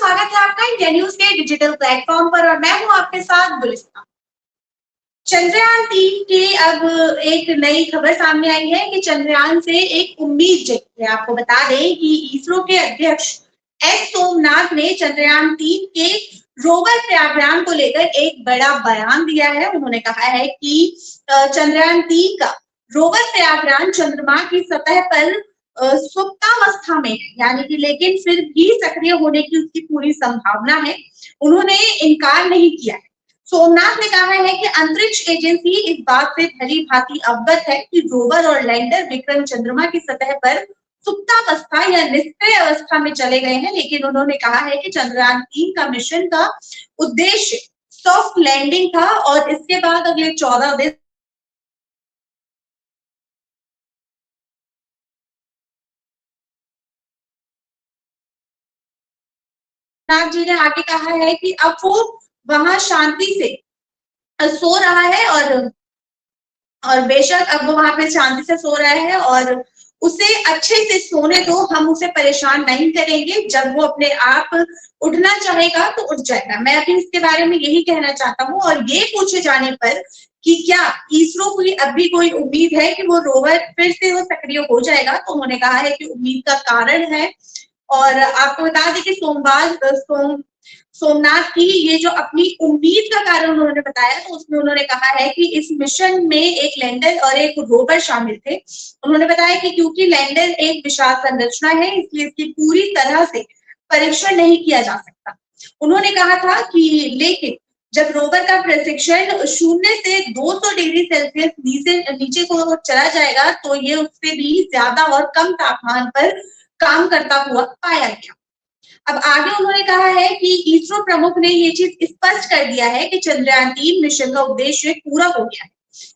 स्वागत है आपका इंडिया न्यूज के डिजिटल प्लेटफॉर्म पर और मैं हूं आपके साथ गुलिस्तान। चंद्रयान 3 की अब एक नई खबर सामने आई है कि चंद्रयान से एक उम्मीद जगी है। आपको बता दें कि इसरो के अध्यक्ष एस सोमनाथ ने चंद्रयान 3 के रोवर प्रयागयान को लेकर एक बड़ा बयान दिया है। उन्होंने कहा है कि चंद्रयान 3 का रोवर प्रयागयान चंद्रमा की सतह पर सुप्तावस्था में है, यानी कि लेकिन फिर भी सक्रिय होने की उसकी पूरी संभावना है। उन्होंने इनकार नहीं किया है। सोमनाथ ने कहा है कि अंतरिक्ष एजेंसी इस बात से भली भांति अवगत है कि रोवर और लैंडर विक्रम चंद्रमा की सतह पर सुप्तावस्था या निष्क्रिय अवस्था में चले गए हैं, लेकिन उन्होंने कहा है कि चंद्रयान 3 का मिशन का उद्देश्य सॉफ्ट लैंडिंग था और इसके बाद अगले 14 दिन नाथ जी ने आगे कहा है कि अब वो वहां शांति से सो रहा है और बेशक अब वो वहां पे शांति से सो रहा है और उसे अच्छे से सोने दो, हम उसे परेशान नहीं करेंगे। जब वो अपने आप उठना चाहेगा तो उठ जाएगा। मैं अभी इसके बारे में यही कहना चाहता हूँ। और ये पूछे जाने पर कि क्या इसरो को अब भी कोई उम्मीद है कि वो रोवर फिर से वो सक्रिय हो जाएगा, तो उन्होंने कहा है कि उम्मीद का कारण है। और आपको बता दें कि सोमनाथ की ये जो अपनी उम्मीद का कारण उन्होंने बताया, तो उसमें उन्होंने कहा है कि इस मिशन में एक लैंडर और एक रोवर शामिल थे। उन्होंने बताया कि क्योंकि लैंडर एक विशाल संरचना है, इसलिए इसकी पूरी तरह से परीक्षण नहीं किया जा सकता। उन्होंने कहा था कि लेकिन जब रोवर का प्रशिक्षण 0 से 200 डिग्री सेल्सियस नीचे को चला जाएगा, तो ये उससे भी ज्यादा और कम तापमान पर काम करता हुआ पाया गया। अब आगे उन्होंने कहा है कि इसरो प्रमुख ने ये चीज स्पष्ट कर दिया है कि चंद्रयान 3 मिशन का उद्देश्य पूरा हो गया है।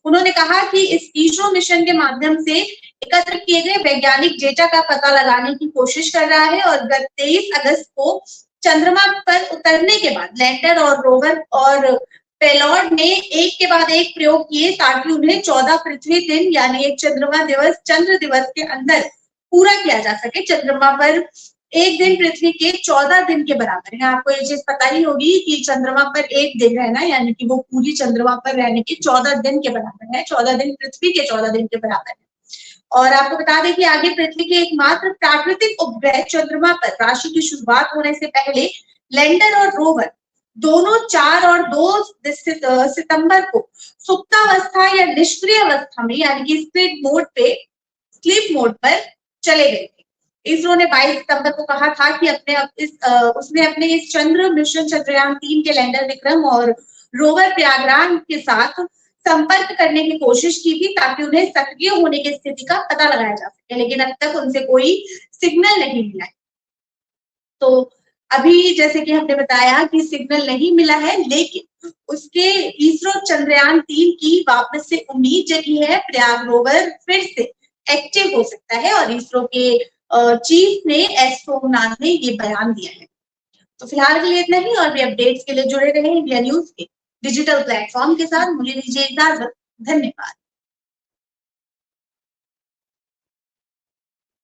उन्होंने कहा कि इस इसरो मिशन के माध्यम से एकत्र किए गए वैज्ञानिक डेटा का पता लगाने की कोशिश कर रहा है और गत 23 अगस्त को चंद्रमा पर उतरने के बाद लैंडर और रोवर और पेलॉड ने एक के बाद एक प्रयोग किए ताकि उन्हें 14 पृथ्वी दिन यानी एक चंद्र दिवस के अंदर पूरा किया जा सके। चंद्रमा पर एक दिन पृथ्वी के 14 दिन के बराबर है। आपको ये चीज पता ही होगी कि चंद्रमा पर एक दिन रहना यानी कि वो पूरी चंद्रमा पर रहने के 14 दिन के बराबर है। 14 दिन पृथ्वी के 14 दिन के बराबर है। और आपको बता दें कि आगे पृथ्वी के एकमात्र प्राकृतिक उपग्रह चंद्रमा पर राशि की शुरुआत होने से पहले लैंडर और रोवर दोनों 4 और 2 सितंबर को सुप्तावस्था या निष्क्रिय अवस्था में यानी कि स्लीप मोड पर चले गए थे। इसरो ने 22 सितंबर को कहा था कि उसने अपने इस चंद्र मिशन चंद्रयान 3 के लैंडर विक्रम और रोवर प्रयागयान के साथ संपर्क करने की कोशिश की थी ताकि उन्हें सक्रिय होने की स्थिति का पता लगाया जा सके, लेकिन अब तक उनसे कोई सिग्नल नहीं मिला है। तो अभी जैसे कि हमने बताया कि सिग्नल नहीं मिला है, लेकिन उसके इसरो चंद्रयान 3 की वापस से उम्मीद जगी है। प्रयाग रोवर फिर से एक्टिव हो सकता है और इसरो के चीफ ने एस सोमनाथ ने ये बयान दिया है। तो फिलहाल के लिए इतना ही और भी अपडेट्स के लिए जुड़े रहे इंडिया न्यूज के डिजिटल प्लेटफॉर्म के साथ। मुझे दीजिए इजाजत। धन्यवाद।